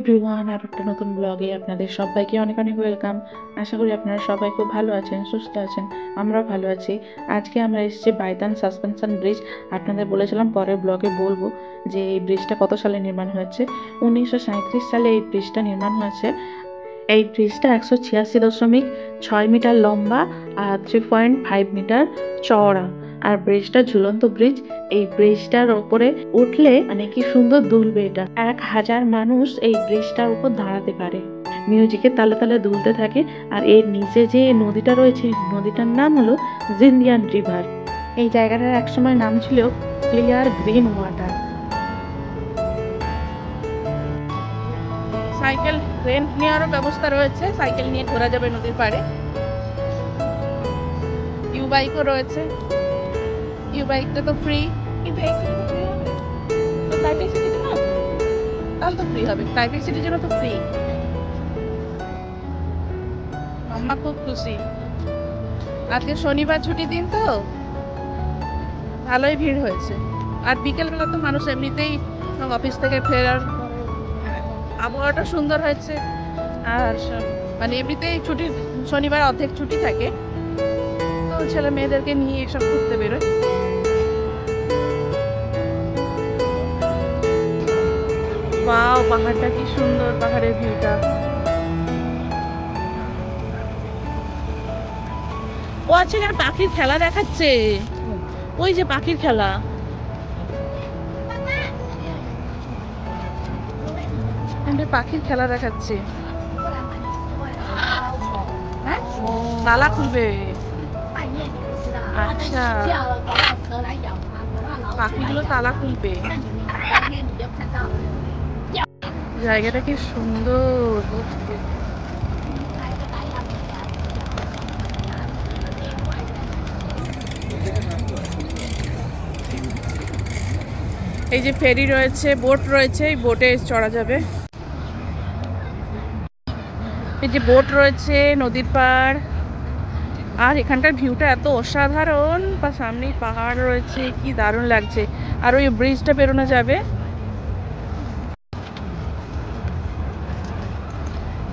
Everyone, আর একটা নতুন ব্লগে আপনাদের সবাইকে অনেক অনেক ওয়েলকাম। আশা করি আপনারা সবাই খুব ভালো আছেন, সুস্থ আছেন। আমরাও ভালো আছি। আজকে আমরা এসেছি বাইতান সাসপেনশন ব্রিজ। আপনাদের বলেছিলাম পরের ব্লগে বলবো যে এই ব্রিজটা কত সালে নির্মাণ হয়েছে। 1937 সালে এই ব্রিজটা নির্মাণ হয়েছে। এই ব্রিজটা 186.6 মিটার লম্বা আর 3.5 মিটার চওড়া। আর ব্রিজটা ঝুলন্ত ব্রিজ। এই ব্রিজটার ওপরে উঠলে মানে কি সুন্দর দুলবে। এটা 1000 মানুষ এই ব্রিজটার উপর দাঁড়াতে পারে, মিউজিকের তালে তালে দুলতে থাকে। আর এর নিচে যে নদীটা রয়েছে, নদীটার নাম হলো জিন্দিয়ান রিভার। এই জায়গাটার একসময় নাম ছিল clear green water. Cycle rent নেওয়ারও ব্যবস্থা রয়েছে, সাইকেল নিয়ে ঘোরা যাবে নদীর পাড়ে। ইউ বাইকও রয়েছে, ইউ বাইকটা তো ফ্রি। কিন্তু এই সিটিতে ফ্রি হবে তো, টাইপের সিটিতে না, তাহলে তো ফ্রি হবে। টাইপের সিটির জন্য তো ফ্রি। আমরা খুব খুশি, আজকে শনিবার ছুটি দিন তো ভালোই ভিড় হয়েছে। আর বিকেলবেলা তো মানুষ এমনিতেই অফিস থেকে ফেরার, আবহাওয়াটা সুন্দর হয়েছে। আর মানে এমনিতেই ছুটির, শনিবার অর্ধেক ছুটি থাকে, তো ছেলে মেয়েদেরকে নিয়ে এসব ঘুরতে বেরোয়। ওয়াও, পাহাড়টা কি সুন্দর, পাহাড়ের ভিউটা। ও আছে, এখানে পাখির খেলা দেখাচ্ছে। ওই যে পাখির খেলা, পাখির খেলা দেখাচ্ছে। তালা খুলবে, আচ্ছা পাখিগুলো তালা খুলবে। জায়গাটা কি সুন্দর। এই যে ফেরি রয়েছে, বোট রয়েছে, এই বোটে চড়া যাবে। এই যে বোট রয়েছে, নদীর পাড়। আর এখানকার ভিউটা এত অসাধারণ, বা সামনেই পাহাড় রয়েছে, কি দারুণ লাগছে। আর ওই ব্রিজটা পেরোনো যাবে,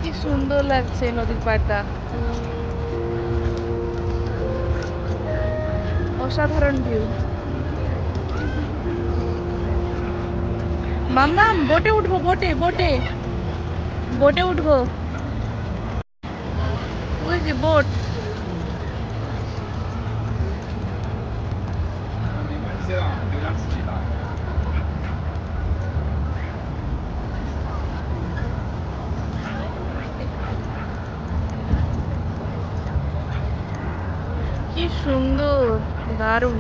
কি সুন্দর লাগছে নদীর পাড়টা, অসাধারণ ভিউ। মাম্মাম বোটে উঠবো, বোটে বোটে বোটে উঠবো। ওই যে বোট, কি সুন্দর, দারুণ।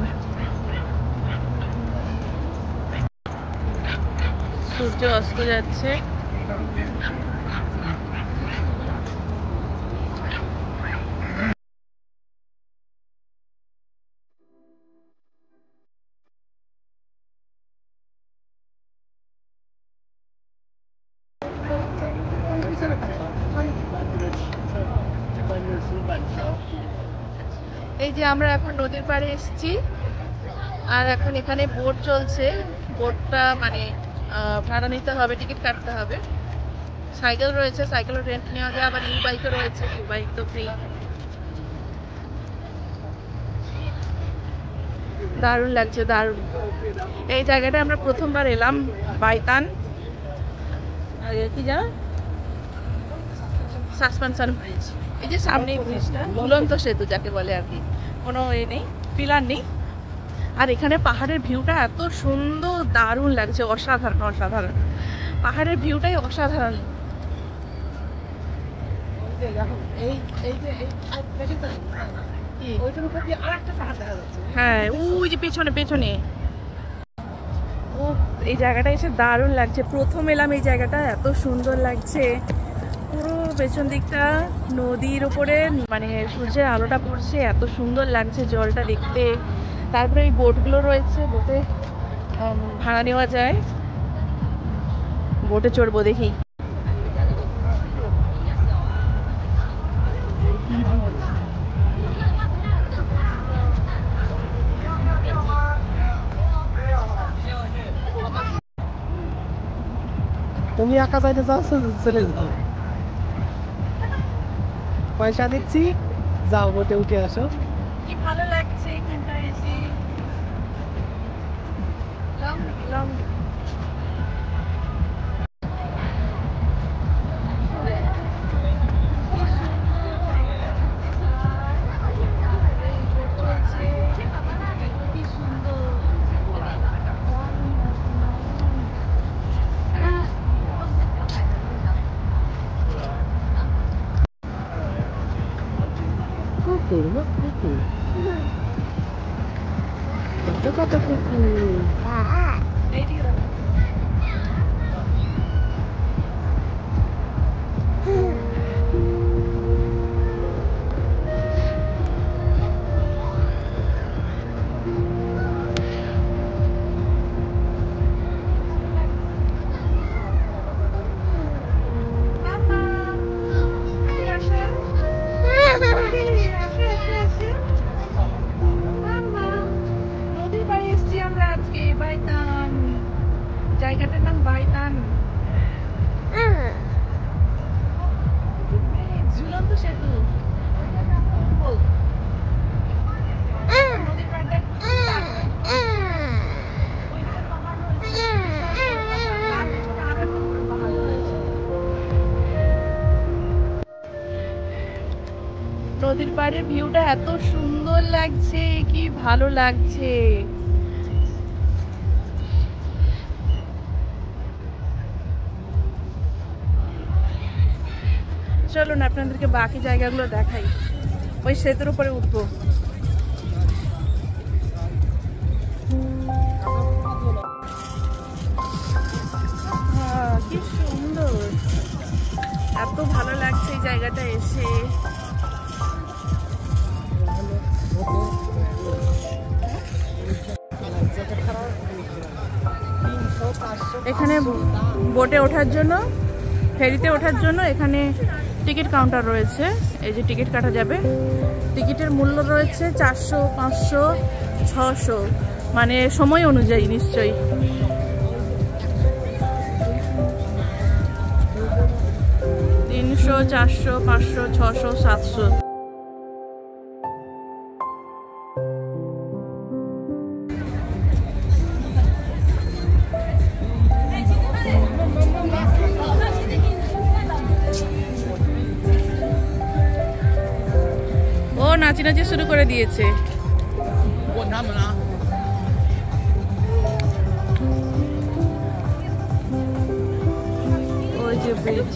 সূর্য অস্ত যাচ্ছে। এই যে আমরা এখন নদীর পাড়ে এসেছি, আর এখন এখানে বোট চলছে। বোটটা মানে ভাড়া নিতে হবে, টিকিট কাটতে হবে। সাইকেল রয়েছে, সাইকেলও রেন্ট নেওয়া যায়। আবার ইউ বাইকও রয়েছে, ইউ বাইক তো ফ্রি। দারুণ লাগছে, দারুণ। এই জায়গাটা আমরা প্রথমবার এলাম, বাইতান কি জানো, সাসপেনশন ব্রিজ। এই যে সামনে ব্রিজটা, ঝুলন্ত সেতু যাকে বলে আর কি, কোনো এ নেই, পিলার নেই। আর এখানে পাহাড়ের ভিউটা এত সুন্দর, দারুণ লাগছে, অসাধারণ অসাধারণ। পাহাড়ের ভিউটাই অসাধারণ। হ্যাঁ, ওই যে পেছনে পেছনে। ও, এই জায়গাটা এসে দারুণ লাগছে। প্রথম এলাম এই জায়গাটা, এত সুন্দর লাগছে। পুরো পেছন দিকটা নদীর উপরে, মানে সূর্যের আলোটা পড়ছে, এত সুন্দর লাগছে জলটা দেখতে। তারপরে এই বোটগুলো রয়েছে, বোটে ভাড়া নেওয়া যায়। বোটে চড়বো, দেখি। তুমি একা যাইতে চাচ্ছ, চলে যাও, পয়সা দিচ্ছি, যাও বোটে উঠে আসো। কি ভালো লাগছে এখানটা এসে। লং লং কুকুর, কুকুর, কত কত কুকুর। নদীর পাড়ে এসছি আমরা আজকে, বাইতান, জায়গাটার নাম বাইতান। ঝুলন্ত সেতু। নদীর পাড়টা নদীর পাড়ের ভিউটা এত সুন্দর লাগছে, কি ভালো লাগছে। চলুন আপনাদেরকে বাকি জায়গাগুলো দেখাই। ওই সেতুর উপরে উঠবো। কি সুন্দর, এত ভালো লাগছে এই জায়গাটা এসে। এখানে বোটে ওঠার জন্য, ফেরিতে ওঠার জন্য এখানে টিকিট কাউন্টার রয়েছে। এই যে টিকিট কাটা যাবে। টিকিটের মূল্য রয়েছে 400, 500, 600, মানে সময় অনুযায়ী নিশ্চয়ই। $300, $400, $500, $600, $700। ও নাচানাচি শুরু করে দিয়েছে। ওই যে ব্রিজ।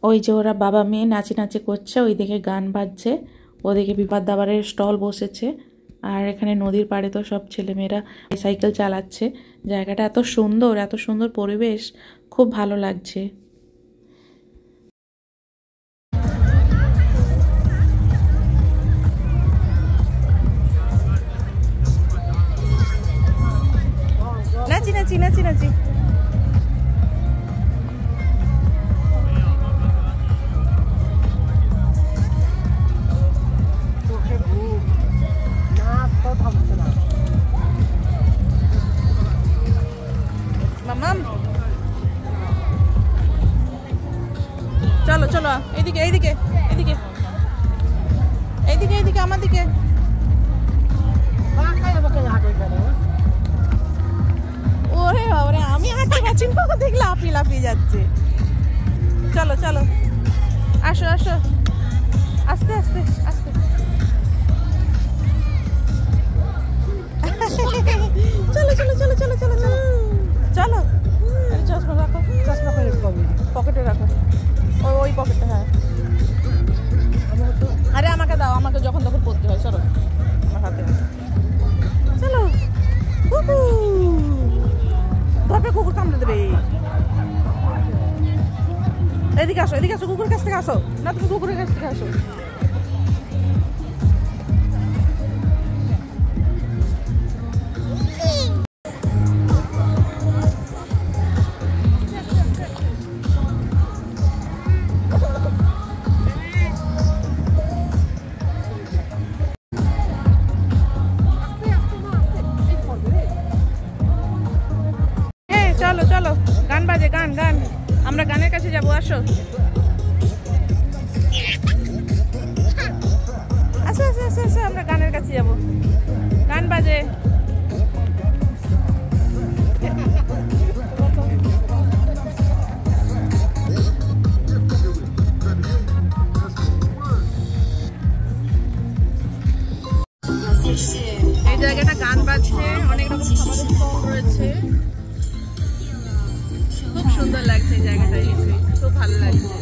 ওই যে ওরা বাবা মেয়ে নাচানাচি করছে, ওইদিকে গান বাজছে, ওদিকে বিপাদ দাবারের স্টল বসেছে। আর এখানে নদীর পাড়ে তো সব ছেলেমেয়েরা সাইকেল চালাচ্ছে। জায়গাটা এত সুন্দর পরিবেশ, খুব ভালো লাগছে। নাচি নাচি নাচি নাচি মামাম চলো চলো এইদিকে এইদিকে এইদিকে এইদিকে এইদিকে আমার দিকে ওরে বাবারে আমি হাঁটতে পারছি না, দেখলে লাফিয়ে লাফিয়ে যাচ্ছে। চলো চলো আসো আসো আস্তে আস্তে আস্তে চলো চলো চলো চলো চলো চলো চলো। চশমা রাখো, চশমা পকেটে রাখো, ওই পকেটে। হ্যাঁ আরে আমাকে দাও, আমাকে যখন তখন পড়তে হয়। চলো আমার হাতে চলো। ধরবে কুকুর কামড়ে দেবে। এদিকে আসো এদিকে আসো, কুকুরের কাছ থেকে আসো না, তুমি কুকুরের কাছ থেকে আসো। চলো চলো গান বাজে, গান গান, আমরা গানের কাছে যাবো। আসো আসো আসো আসো আসো, আমরা গানের কাছে যাবো। গান বাজে। এই জায়গাটা গান বাজছে, অনেক রকম খাবারের স্টল রয়েছে, খুব সুন্দর লাগছে এই জায়গাটা, খুব ভালো লাগছে।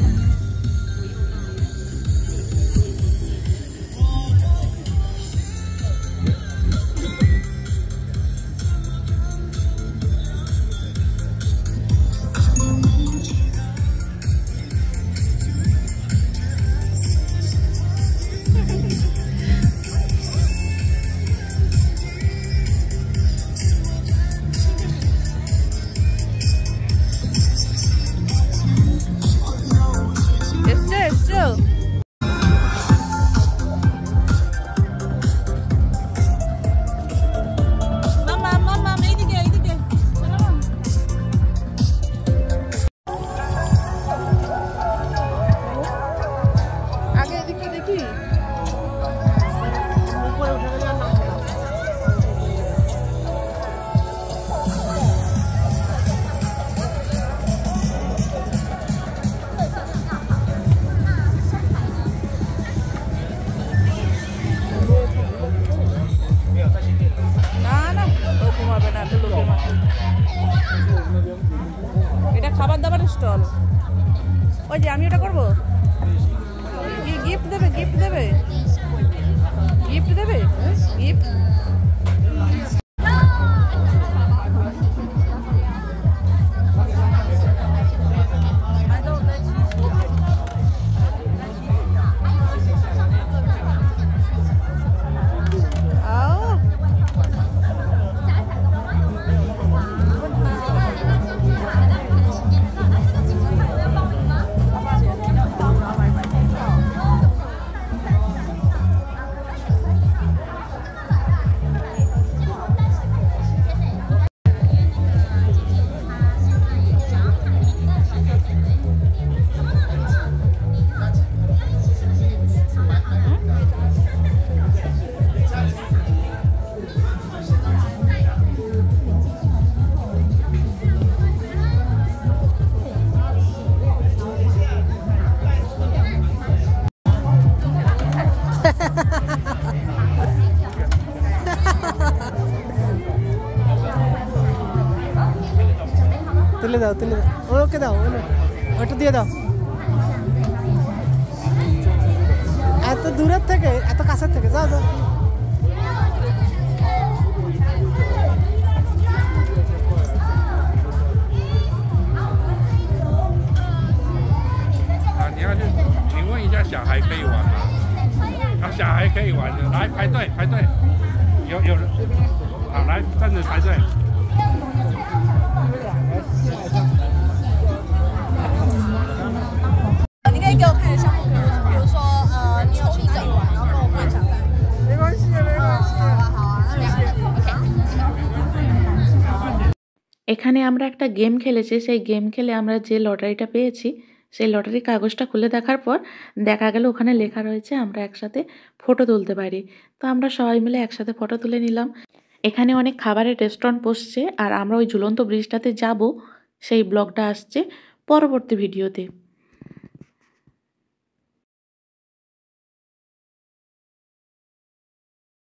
এটা খাবার দাবারের স্টল। ওই যে আমি ওটা করবো, গিফট দেবে গিফট দেবে গিফট দেবে গিফট। তুলে দাও, ওকে দাও, ওটা দিয়ে দাও। এত দূরের থেকে এত কাছের থেকে যাও যাও你要去请问一下，小孩可以玩吗？啊，小孩可以玩的，来排队排队，有人，好来站着排队。你可以给我看的项目，比如说你有去哪里玩，然后跟我分享在。没关系，没关系。好啊，好啊，那没关系。OK。এখানে আমরা একটা গেম খেলেছি। সেই গেম খেলে আমরা যে লটারিটা পেয়েছি সেই লটারির কাগজটা খুলে দেখার পর দেখা গেল ওখানে লেখা রয়েছে আমরা একসাথে ফটো তুলতে পারি। তো আমরা সবাই মিলে একসাথে ফটো তুলে নিলাম। এখানে অনেক খাবারের রেস্টুরেন্ট বসছে আর আমরা ওই ঝুলন্ত ব্রিজটাতে যাব, সেই ব্লগটা আসছে পরবর্তী ভিডিওতে।